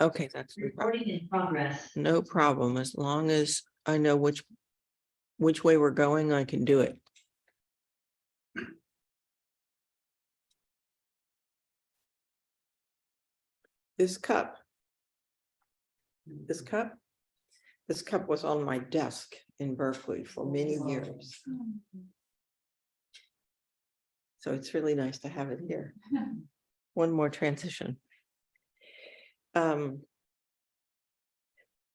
Okay, that's Recording in progress. no problem. As long as I know which way we're going, I can do it. This cup was on my desk in Berkeley for many years. So it's really nice to have it here. One more transition.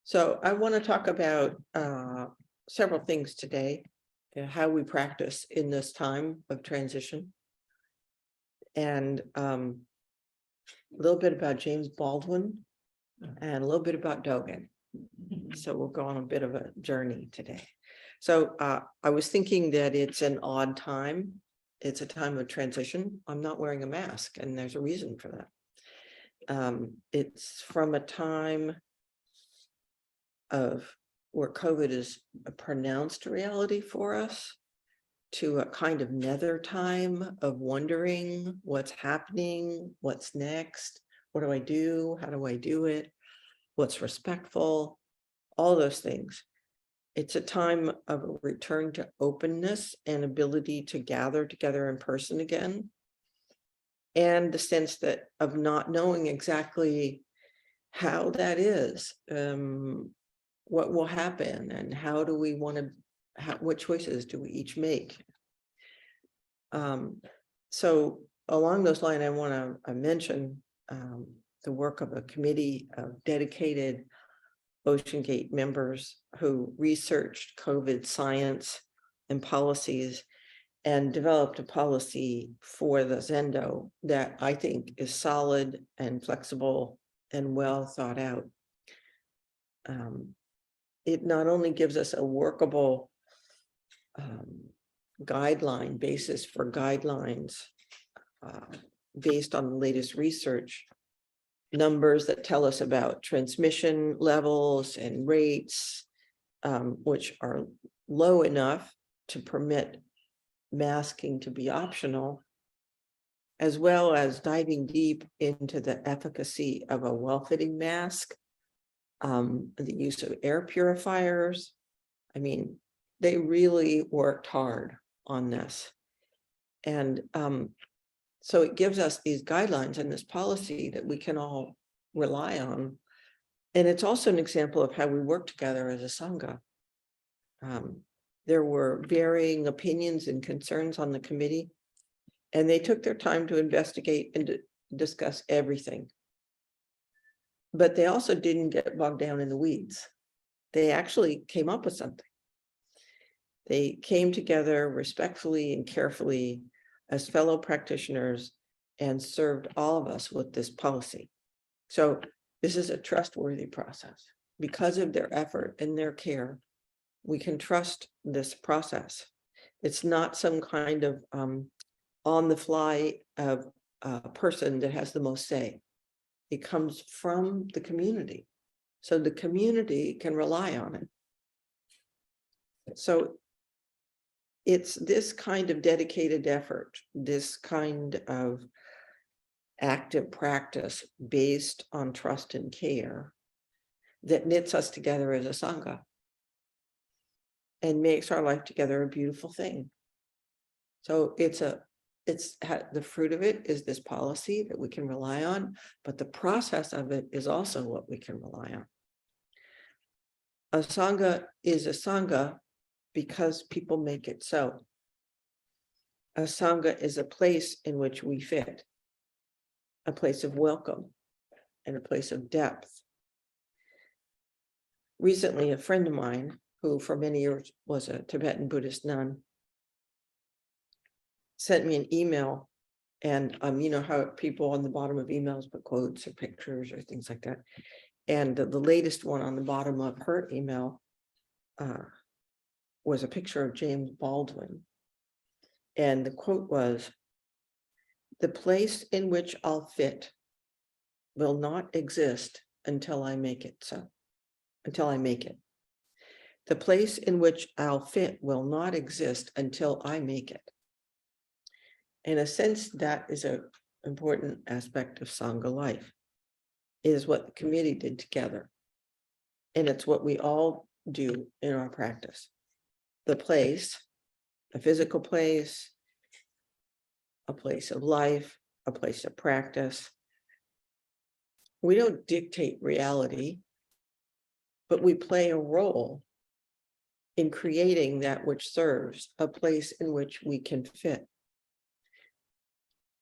So I want to talk about several things today, how we practice in this time of transition. And a little bit about James Baldwin and a little bit about Dogen. So we'll go on a bit of a journey today. So I was thinking that it's an odd time. It's a time of transition. I'm not wearing a mask, and there's a reason for that. It's from a time of where COVID is a pronounced reality for us to a kind of nether time of wondering what's happening, what's next, what do I do, how do I do it, what's respectful, all those things. It's a time of a return to openness and ability to gather together in person again, and the sense that of not knowing exactly how that is, what will happen, and how do we want to, what choices do we each make? So along those lines, I want to mention the work of a committee of dedicated OceanGate members who researched COVID science and policies and developed a policy for the Zendo that I think is solid and flexible and well thought out. It not only gives us a workable guideline basis for guidelines based on the latest research, numbers that tell us about transmission levels and rates, which are low enough to permit masking to be optional, as well as diving deep into the efficacy of a well-fitting mask, the use of air purifiers. I mean, they really worked hard on this. And so it gives us these guidelines and this policy that we can all rely on. And it's also an example of how we work together as a Sangha. There were varying opinions and concerns on the committee, and they took their time to investigate and to discuss everything. But they also didn't get bogged down in the weeds. They actually came up with something. They came together respectfully and carefully as fellow practitioners and served all of us with this policy. So this is a trustworthy process. Because of their effort and their care, we can trust this process. It's not some kind of on the fly of a person that has the most say. It comes from the community. So the community can rely on it. So it's this kind of dedicated effort, this kind of active practice based on trust and care that knits us together as a Sangha and makes our life together a beautiful thing. So the fruit of it is this policy that we can rely on, but the process of it is also what we can rely on. A Sangha is a Sangha because people make it so. A Sangha is a place in which we fit, a place of welcome and a place of depth. Recently, a friend of mine, who for many years was a Tibetan Buddhist nun, sent me an email, and you know how people on the bottom of emails put quotes or pictures or things like that. And the latest one on the bottom of her email was a picture of James Baldwin. And the quote was, "The place in which I'll fit will not exist until I make it so, until I make it. The place in which I'll fit will not exist until I make it." In a sense, that is an important aspect of Sangha life. is what the committee did together. And it's what we all do in our practice. The place, a physical place, a place of life, a place of practice. We don't dictate reality, but we play a role in creating that which serves, a place in which we can fit.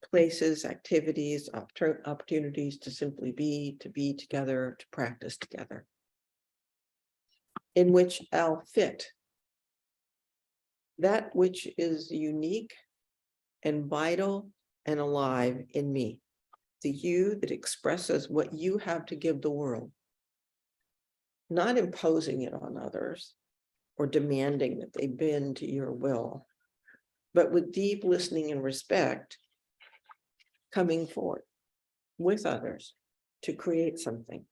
Places, activities, opportunities to simply be together, to practice together, in which I'll fit that which is unique and vital and alive in me, the you that expresses what you have to give the world, not imposing it on others or demanding that they bend to your will, but with deep listening and respect, coming forward with others to create something.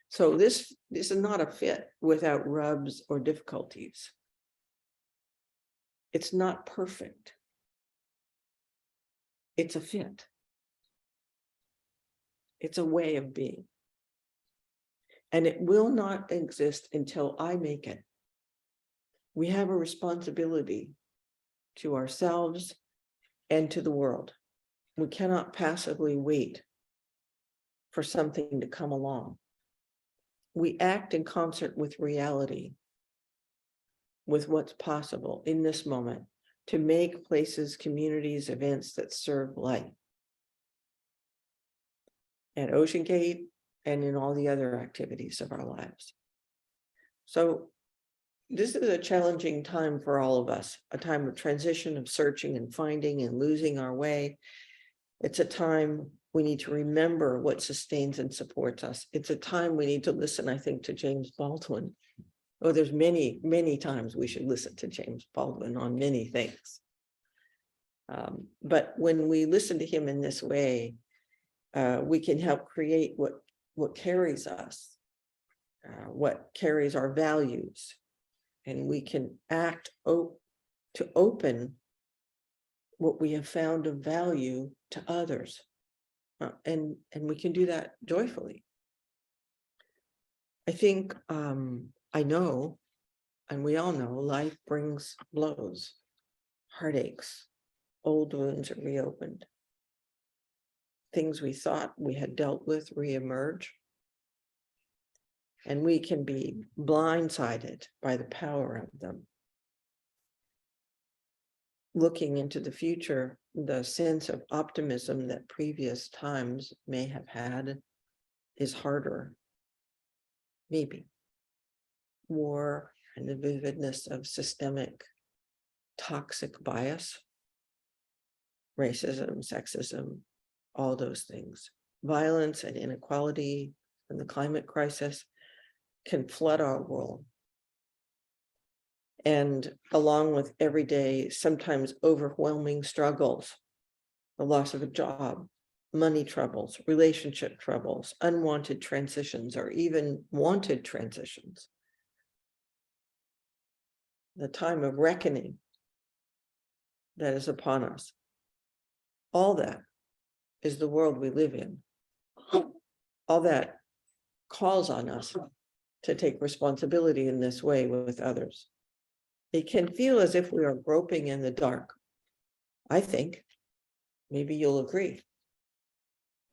So this is not a fit without rubs or difficulties. It's not perfect. It's a fit. It's a way of being. And it will not exist until I make it. We have a responsibility to ourselves and to the world. We cannot passively wait for something to come along. We act in concert with reality, with what's possible in this moment, to make places, communities, events that serve light. At Ocean Gate and in all the other activities of our lives. So this is a challenging time for all of us, a time of transition, of searching and finding and losing our way. It's a time we need to remember what sustains and supports us. It's a time we need to listen, I think, to James Baldwin. Oh, there's many, many times we should listen to James Baldwin on many things. But when we listen to him in this way, we can help create what carries us, what carries our values, and we can act to open what we have found of value to others, and we can do that joyfully. I think I know, and we all know, life brings blows, heartaches, old wounds are reopened. Things we thought we had dealt with reemerge. And we can be blindsided by the power of them. Looking into the future, the sense of optimism that previous times may have had is harder. Maybe. War and the vividness of systemic toxic bias, racism, sexism, all those things. Violence and inequality and the climate crisis can flood our world. And along with everyday, sometimes overwhelming struggles, the loss of a job, money troubles, relationship troubles, unwanted transitions, or even wanted transitions. The time of reckoning that is upon us. All that is the world we live in. All that calls on us to take responsibility in this way with others. It can feel as if we are groping in the dark. I think, maybe you'll agree,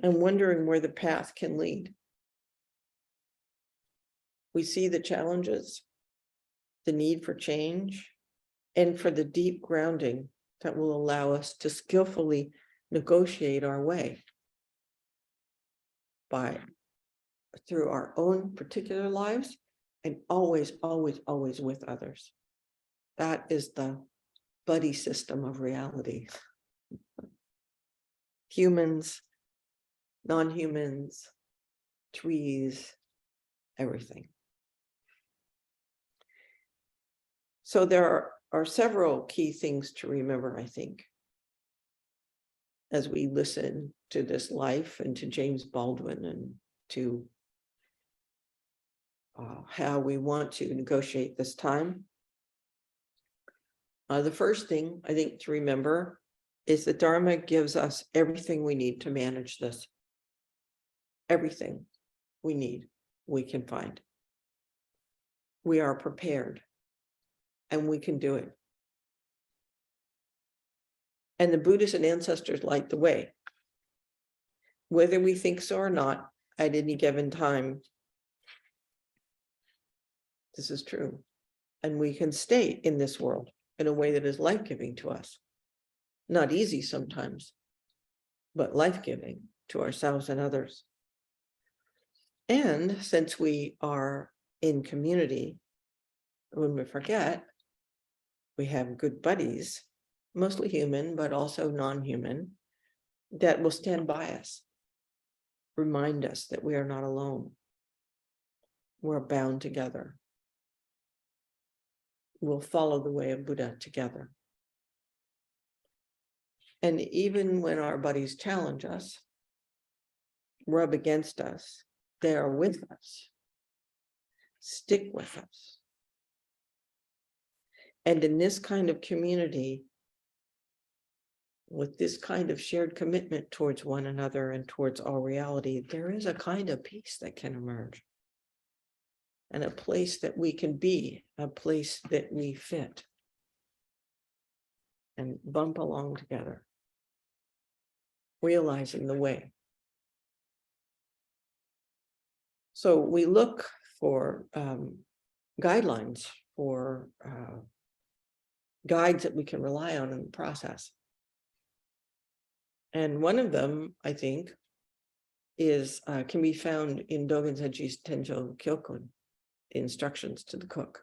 and wondering where the path can lead. We see the challenges, the need for change, and for the deep grounding that will allow us to skillfully negotiate our way through our own particular lives, and always, always, always with others. That is the buddy system of reality. Humans, non-humans, trees, everything. So there are several key things to remember, I think, as we listen to this life and to James Baldwin and to how we want to negotiate this time. The first thing I think to remember is that Dharma gives us everything we need to manage this. everything we need, we can find. We are prepared and we can do it. And the Buddhists and ancestors light the way. Whether we think so or not, at any given time, this is true. And we can stay in this world in a way that is life-giving to us. Not easy sometimes, but life-giving to ourselves and others. And since we are in community, when we forget, we have good buddies, mostly human, but also non-human, that will stand by us, remind us that we are not alone. We're bound together. We'll follow the way of Buddha together. And even when our buddies challenge us, rub against us, they are with us, stick with us. And in this kind of community, with this kind of shared commitment towards one another and towards all reality, there is a kind of peace that can emerge. And a place that we can be, a place that we fit and bump along together, realizing the way. So we look for guidelines, for guides that we can rely on in the process. And one of them, I think, is can be found in Dogen Zenji's TenzoKyokun, the instructions to the cook.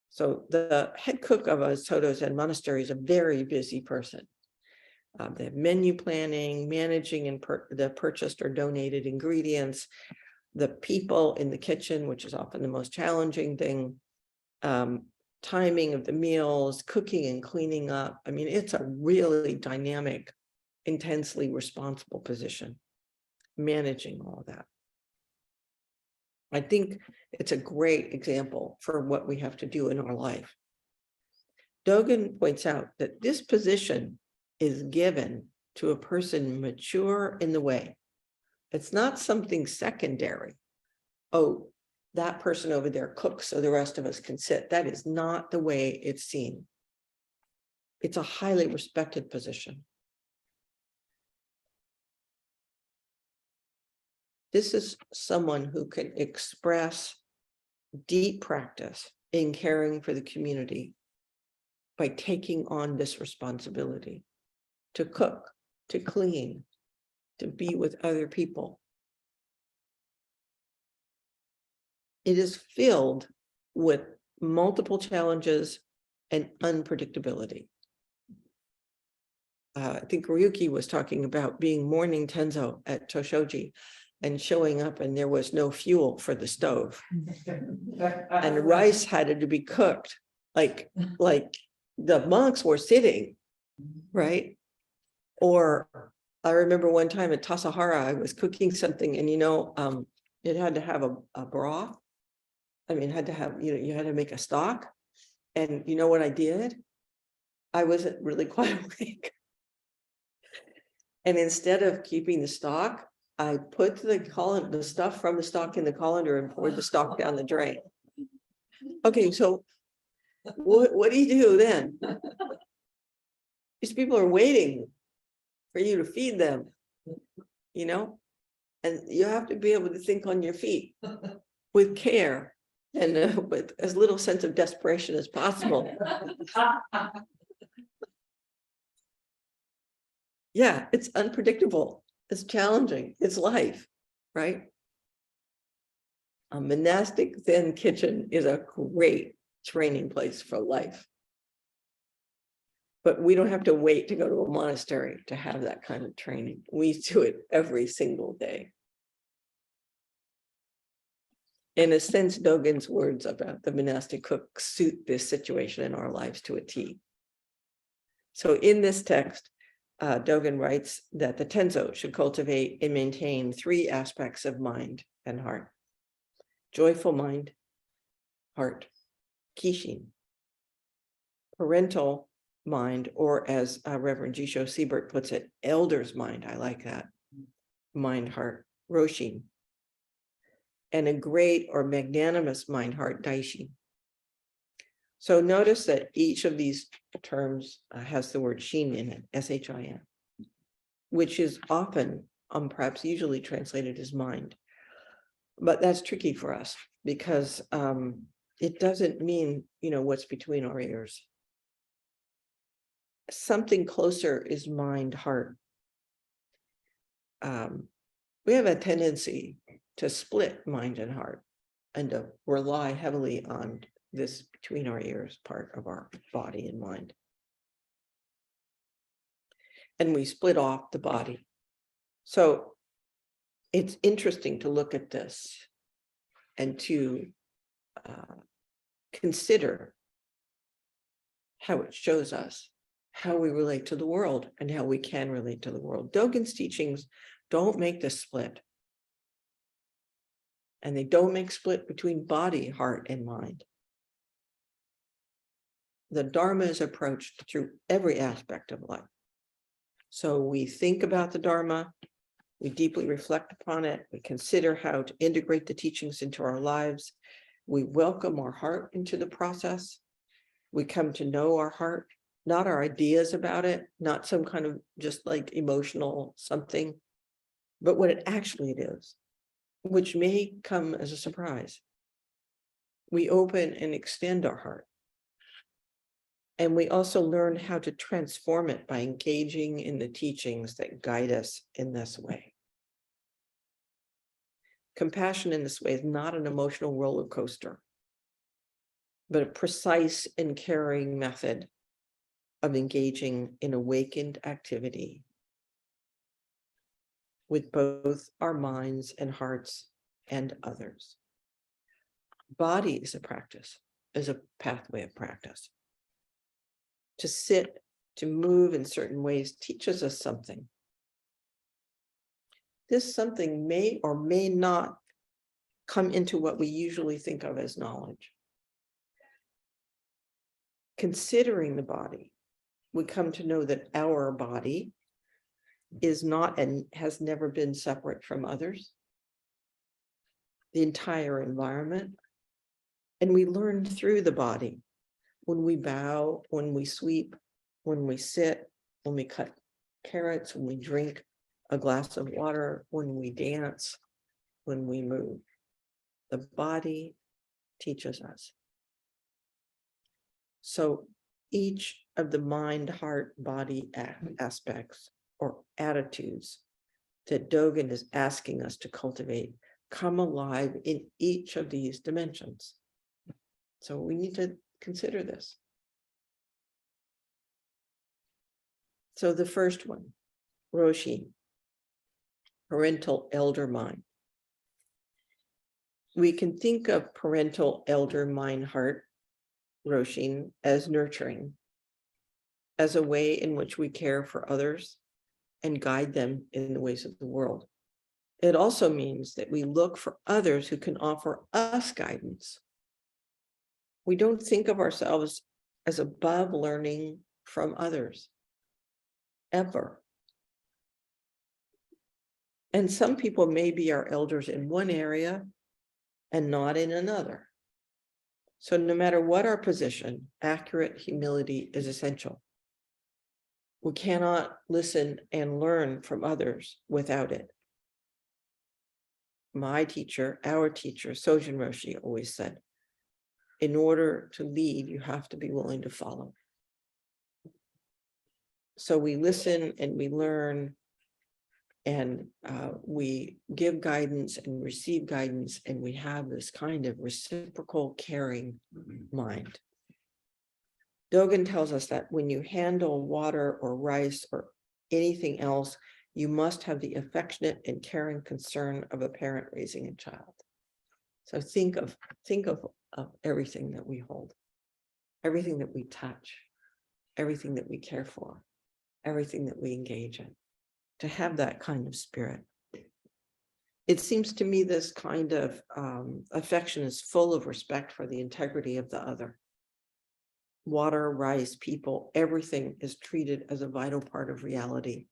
So the head cook of a Soto Zen monastery is a very busy person. They have menu planning, managing and the purchased or donated ingredients, the people in the kitchen, which is often the most challenging thing, timing of the meals, cooking and cleaning up. I mean, it's a really dynamic, intensely responsible position, managing all that. I think it's a great example for what we have to do in our life. Dogen points out that this position is given to a person mature in the way. It's not something secondary. Oh, that person over there cooks so the rest of us can sit. That is not the way it's seen. It's a highly respected position. This is someone who can express deep practice in caring for the community by taking on this responsibility to cook, to clean, to be with other people. It is filled with multiple challenges and unpredictability. I think Ryuki was talking about being morning Tenzo at Toshoji and showing up and there was no fuel for the stove. And rice had to be cooked like the monks were sitting, right? Or I remember one time at Tassajara, I was cooking something and, it had to have a broth. I mean, it had to have, you had to make a stock. And you know what I did? I wasn't really quite awake. And instead of keeping the stock, I put the stuff from the stock in the colander and poured the stock down the drain. Okay, so what do you do then? These people are waiting for you to feed them, and you have to be able to think on your feet with care and with as little sense of desperation as possible. Yeah, it's unpredictable. It's challenging. It's life, right? A monastic Zen kitchen is a great training place for life. But we don't have to wait to go to a monastery to have that kind of training. We do it every single day. In a sense, Dogen's words about the monastic cook suit this situation in our lives to a T. So in this text, Dogen writes that the Tenzo should cultivate and maintain three aspects of mind and heart: joyful mind, heart, kishin, parental mind, or as Reverend Jisho Siebert puts it, elder's mind. I like that. Mind, heart, Roshin, and a great or magnanimous mind heart, Daishin. So notice that each of these terms has the word shin in it, S-H-I-N, which is often, perhaps usually translated as mind. But that's tricky for us because it doesn't mean, what's between our ears. Something closer is mind heart. We have a tendency to split mind and heart and to rely heavily on this between our ears part of our body and mind. And we split off the body. So it's interesting to look at this and to consider how it shows us how we relate to the world and how we can relate to the world. Dogen's teachings don't make this split. And they don't make split between body, heart, and mind. The Dharma is approached through every aspect of life. So we think about the Dharma, we deeply reflect upon it, we consider how to integrate the teachings into our lives, we welcome our heart into the process, we come to know our heart, not our ideas about it, not some kind of just like emotional something, but what it actually is, which may come as a surprise. We open and extend our heart. And we also learn how to transform it by engaging in the teachings that guide us in this way. Compassion in this way is not an emotional roller coaster, but a precise and caring method of engaging in awakened activity with both our minds and hearts and others. Body is a practice, is a pathway of practice. To sit, to move in certain ways teaches us something. This something may or may not come into what we usually think of as knowledge. Considering the body, we come to know that our body is not and has never been separate from others, the entire environment. And we learn through the body. When we bow, when we sweep, when we sit, when we cut carrots, when we drink a glass of water, when we dance, when we move. The body teaches us. So each of the mind, heart, body aspects or attitudes that Dogen is asking us to cultivate come alive in each of these dimensions. So we need to consider this. So the first one, Roshi, parental elder mind. We can think of parental elder mind heart, Roshin, as nurturing, as a way in which we care for others and guide them in the ways of the world. It also means that we look for others who can offer us guidance. We don't think of ourselves as above learning from others, ever. And some people may be our elders in one area and not in another. So no matter what our position, accurate humility is essential. We cannot listen and learn from others without it. My teacher, our teacher, Sojin Roshi always said, in order to lead, you have to be willing to follow. So we listen and we learn and we give guidance and receive guidance, and we have this kind of reciprocal caring mind. Dogen tells us that when you handle water or rice or anything else, you must have the affectionate and caring concern of a parent raising a child. So think of everything that we hold, everything that we touch, everything that we care for, everything that we engage in, to have that kind of spirit. It seems to me this kind of affection is full of respect for the integrity of the other. Water, rice, people, everything is treated as a vital part of reality,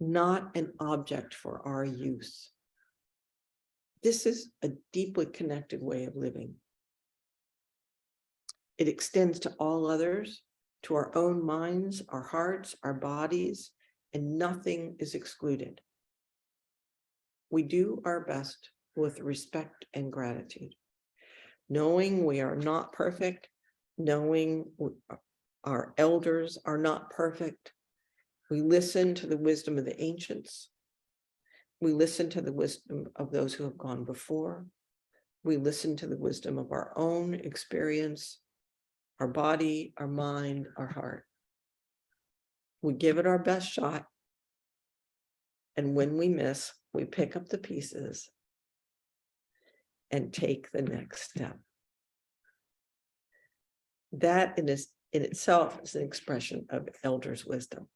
not an object for our use. This is a deeply connected way of living. It extends to all others, to our own minds, our hearts, our bodies, and nothing is excluded. We do our best with respect and gratitude, knowing we are not perfect, knowing our elders are not perfect. We listen to the wisdom of the ancients. We listen to the wisdom of those who have gone before. We listen to the wisdom of our own experience, our body, our mind, our heart. We give it our best shot. And when we miss, we pick up the pieces and take the next step. That in itself is an expression of elders' wisdom.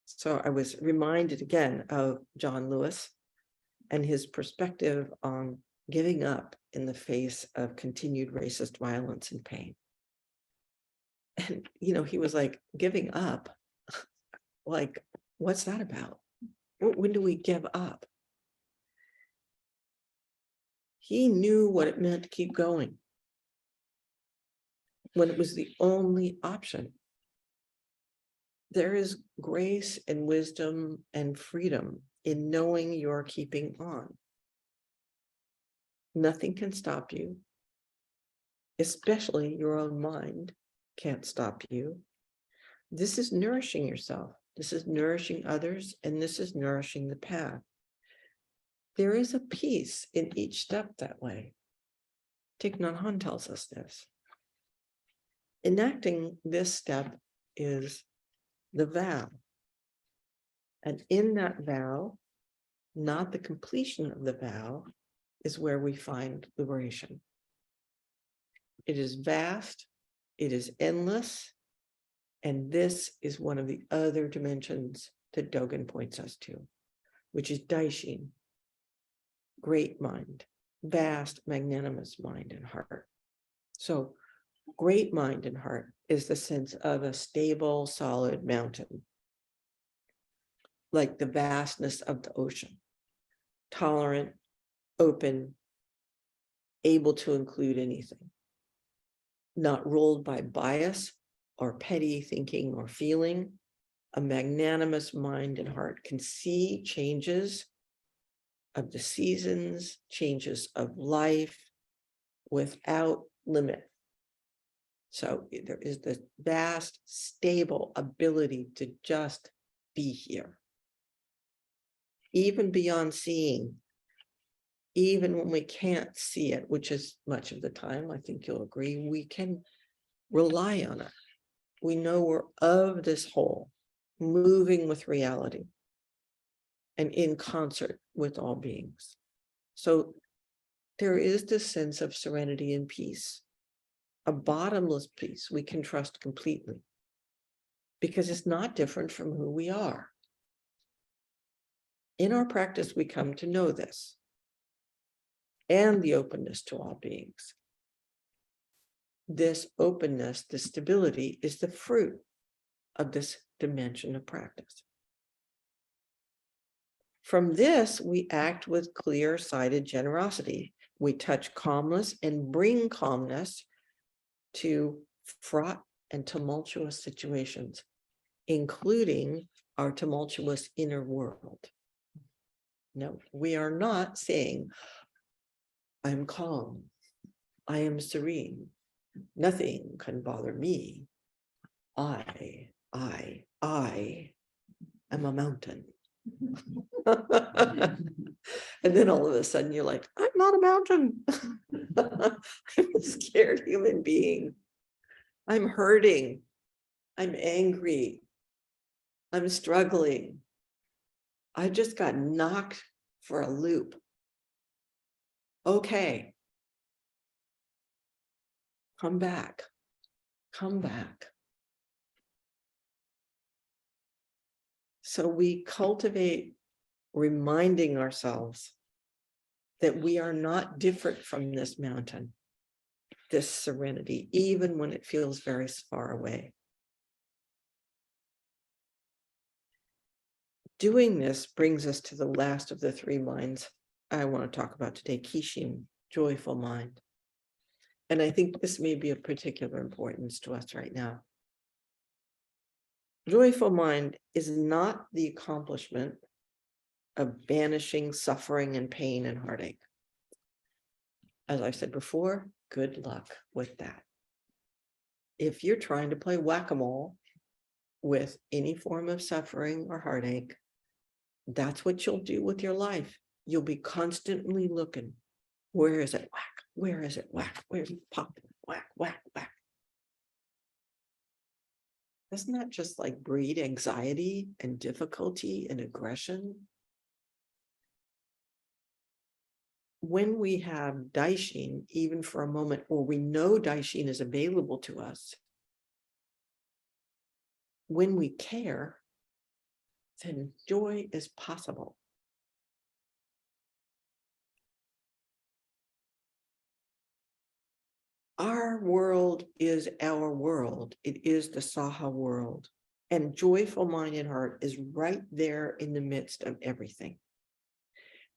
So I was reminded again of John Lewis and his perspective on giving up in the face of continued racist violence and pain. And, he was like, giving up, like, what's that about? When do we give up? He knew what it meant to keep going when it was the only option. There is grace and wisdom and freedom in knowing you're keeping on. Nothing can stop you, especially your own mind can't stop you. This is nourishing yourself. This is nourishing others, and this is nourishing the path. There is a peace in each step that way. Thich Nhat Hanh tells us this. Enacting this step is the vow. And in that vow, not the completion of the vow, is where we find liberation. It is vast, it is endless, and this is one of the other dimensions that Dogen points us to, which is Daishin, great mind, vast, magnanimous mind and heart. So great mind and heart is the sense of a stable, solid mountain, like the vastness of the ocean, tolerant, open, able to include anything, not ruled by bias or petty thinking or feeling. A magnanimous mind and heart can see changes of the seasons, changes of life without limit. So there is this vast, stable ability to just be here. Even beyond seeing, even when we can't see it, which is much of the time, I think you'll agree, we can rely on it. We know we're of this whole, moving with reality and in concert with all beings. So there is this sense of serenity and peace, a bottomless peace we can trust completely, because it's not different from who we are. In our practice, we come to know this and the openness to all beings. This openness, this stability is the fruit of this dimension of practice. From this, we act with clear-sighted generosity. We touch calmness and bring calmness to fraught and tumultuous situations, including our tumultuous inner world. No, we are not saying, I'm calm, I am serene, nothing can bother me. I am a mountain. And then all of a sudden you're like, I'm not a mountain. I'm a scared human being. I'm hurting. I'm angry. I'm struggling. I just got knocked for a loop. Okay. Come back. Come back. So we cultivate reminding ourselves that we are not different from this mountain, this serenity, even when it feels very far away. Doing this brings us to the last of the three minds I want to talk about today, Kishin, joyful mind. And I think this may be of particular importance to us right now. Joyful mind is not the accomplishment of banishing suffering and pain and heartache. As I said before, good luck with that. If you're trying to play whack-a-mole with any form of suffering or heartache, that's what you'll do with your life. You'll be constantly looking. Where is it? Whack. Where is it? Whack. Where's it? Pop. Whack, whack, whack. Doesn't that just like breed anxiety and difficulty and aggression? When we have Daishin, even for a moment, or we know Daishin is available to us, when we care, then joy is possible. Our world is our world. It is the Saha world. And joyful mind and heart is right there in the midst of everything.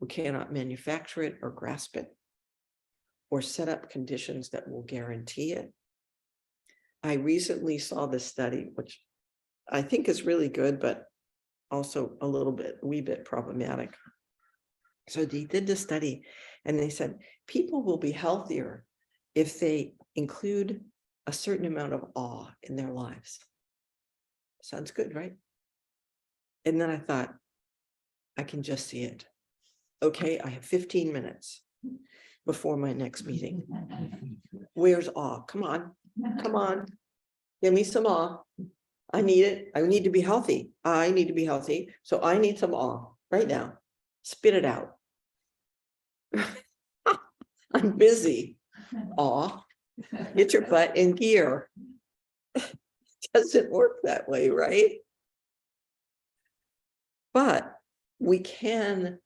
We cannot manufacture it or grasp it or set up conditions that will guarantee it. I recently saw this study, which I think is really good, but also a wee bit problematic. So they did the study and they said, people will be healthier if they include a certain amount of awe in their lives. Sounds good, right? And then I thought, I can just see it. Okay, I have 15 minutes before my next meeting. Where's awe? Come on, come on. Give me some awe. I need it. I need to be healthy. I need to be healthy. So I need some awe right now. Spit it out. I'm busy. Awe. Get your butt in gear. Doesn't work that way, right? But we can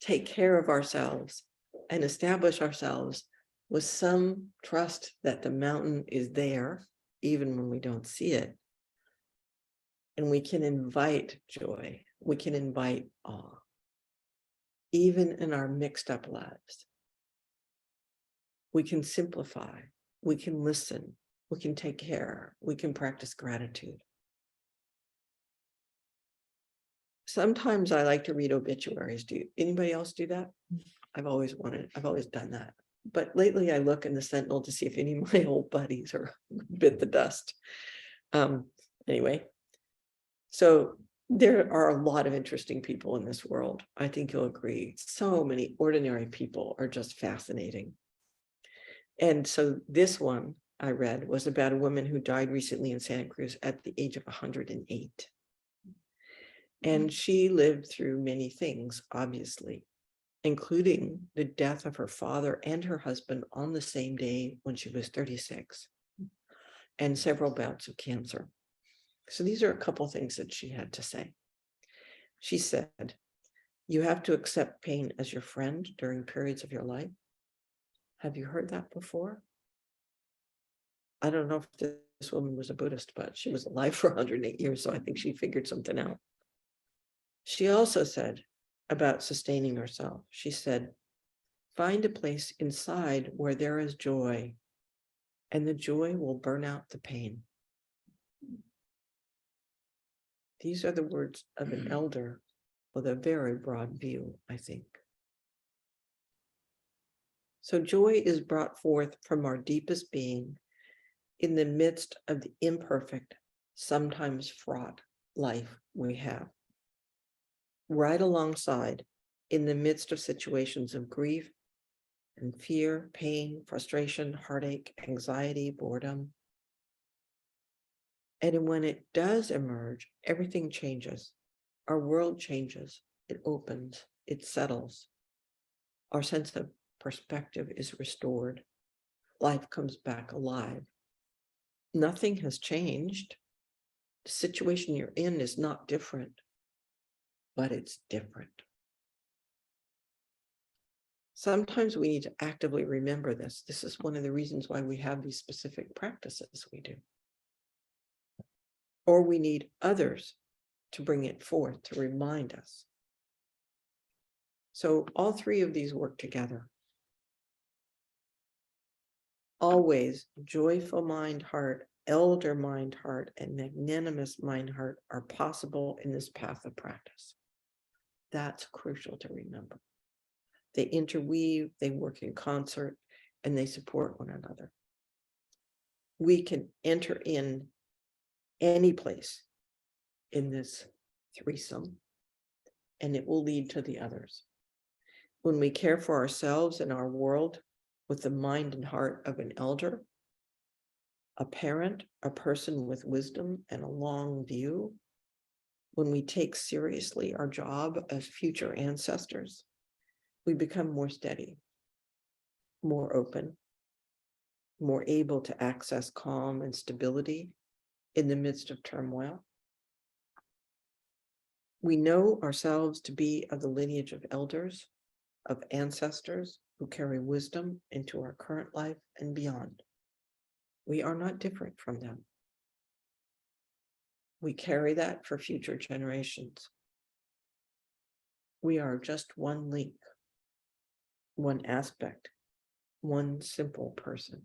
take care of ourselves and establish ourselves with some trust that the mountain is there, even when we don't see it. And we can invite joy. We can invite awe, even in our mixed up lives. We can simplify. We can listen. We can take care. We can practice gratitude. Sometimes I like to read obituaries. Do anybody else do that? I've always done that. But lately I look in the Sentinel to see if any of my old buddies are bit the dust. Anyway, so there are a lot of interesting people in this world. I think you'll agree. So many ordinary people are just fascinating. And so this one I read was about a woman who died recently in Santa Cruz at the age of 108. And she lived through many things, obviously, including the death of her father and her husband on the same day when she was 36, and several bouts of cancer. So these are a couple things that she had to say. She said, you have to accept pain as your friend during periods of your life. Have you heard that before? I don't know if this woman was a Buddhist, but she was alive for 108 years, so I think she figured something out. She also said about sustaining herself, she said, find a place inside where there is joy, and the joy will burn out the pain. These are the words of an elder with a very broad view, I think. So joy is brought forth from our deepest being in the midst of the imperfect, sometimes fraught life we have. Right alongside, in the midst of situations of grief and fear, pain, frustration, heartache, anxiety, boredom. And when it does emerge, everything changes. Our world changes. It opens. It settles. Our sense of perspective is restored. Life comes back alive. Nothing has changed. The situation you're in is not different, but it's different. Sometimes we need to actively remember this. This is one of the reasons why we have these specific practices we do. Or we need others to bring it forth, to remind us. So all three of these work together. Always joyful mind, heart, elder mind, heart, and magnanimous mind, heart are possible in this path of practice. That's crucial to remember. They interweave, they work in concert, and they support one another. We can enter in any place in this threesome, and it will lead to the others. When we care for ourselves and our world with the mind and heart of an elder, a parent, a person with wisdom and a long view, when we take seriously our job as future ancestors, we become more steady, more open, more able to access calm and stability in the midst of turmoil. We know ourselves to be of the lineage of elders, of ancestors who carry wisdom into our current life and beyond. We are not different from them. We carry that for future generations. We are just one link, one aspect, one simple person.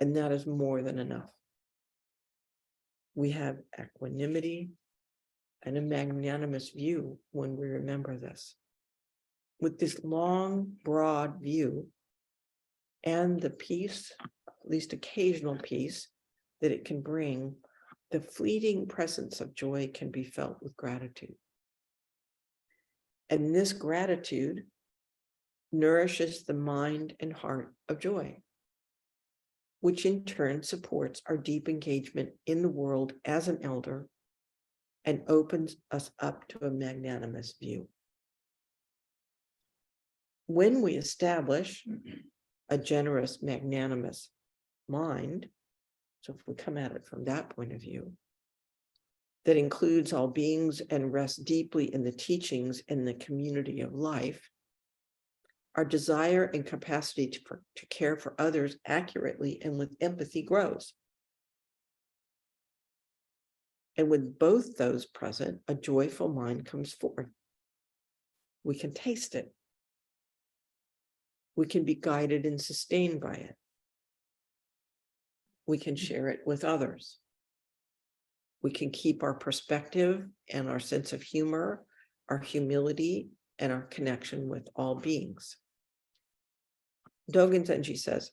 And that is more than enough. We have equanimity and a magnanimous view when we remember this. With this long, broad view and the peace, at least occasional peace, that it can bring, the fleeting presence of joy can be felt with gratitude. And this gratitude nourishes the mind and heart of joy, which in turn supports our deep engagement in the world as an elder and opens us up to a magnanimous view. When we establish a generous, magnanimous mind, so if we come at it from that point of view, that includes all beings and rests deeply in the teachings in the community of life, our desire and capacity to care for others accurately and with empathy grows. And with both those present, a joyful mind comes forth. We can taste it. We can be guided and sustained by it. We can share it with others. We can keep our perspective and our sense of humor, our humility, and our connection with all beings. Dogen Zenji says,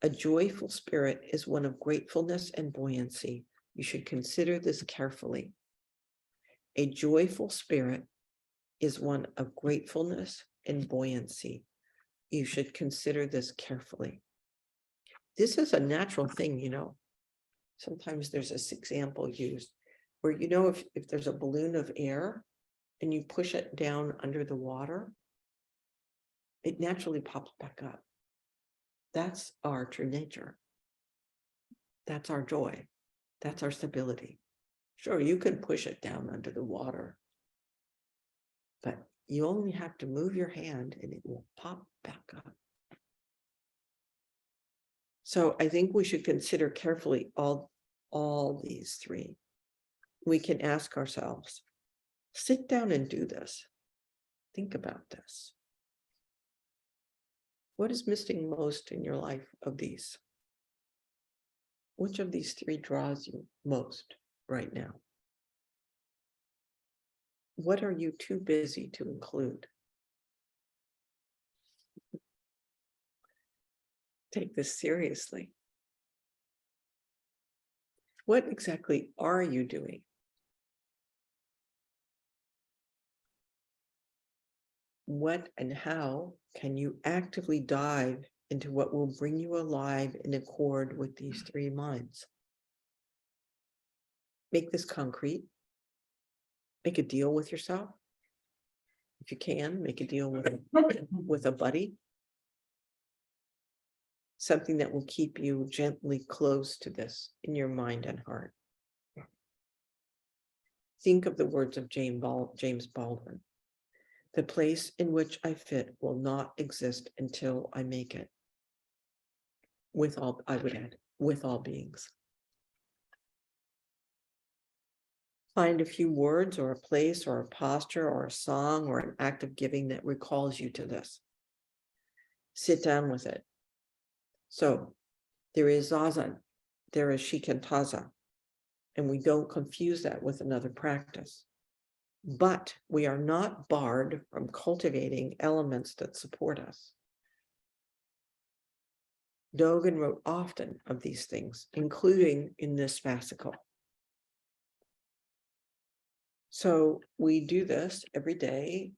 a joyful spirit is one of gratefulness and buoyancy. You should consider this carefully. A joyful spirit is one of gratefulness and buoyancy. You should consider this carefully. This is a natural thing, you know. Sometimes there's this example used where, you know, if there's a balloon of air and you push it down under the water, it naturally pops back up. That's our true nature. That's our joy. That's our stability. Sure, you can push it down under the water, but you only have to move your hand and it will pop back up. So I think we should consider carefully all these three. We can ask ourselves, sit down and do this. Think about this. What is missing most in your life of these? Which of these three draws you most right now? What are you too busy to include? Take this seriously. What exactly are you doing? What and how can you actively dive into what will bring you alive in accord with these three minds? Make this concrete. Make a deal with yourself. If you can, make a deal with a buddy. Something that will keep you gently close to this in your mind and heart. Think of the words of James Baldwin. The place in which I fit will not exist until I make it. With all, I would add, with all beings. Find a few words or a place or a posture or a song or an act of giving that recalls you to this. Sit down with it. So there is zazen, there is shikantaza, and we don't confuse that with another practice. But we are not barred from cultivating elements that support us. Dogen wrote often of these things, including in this fascicle. So we do this every day,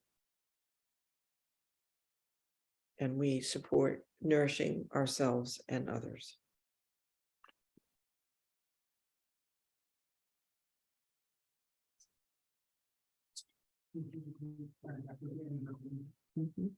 and we support nourishing ourselves and others. Mhm.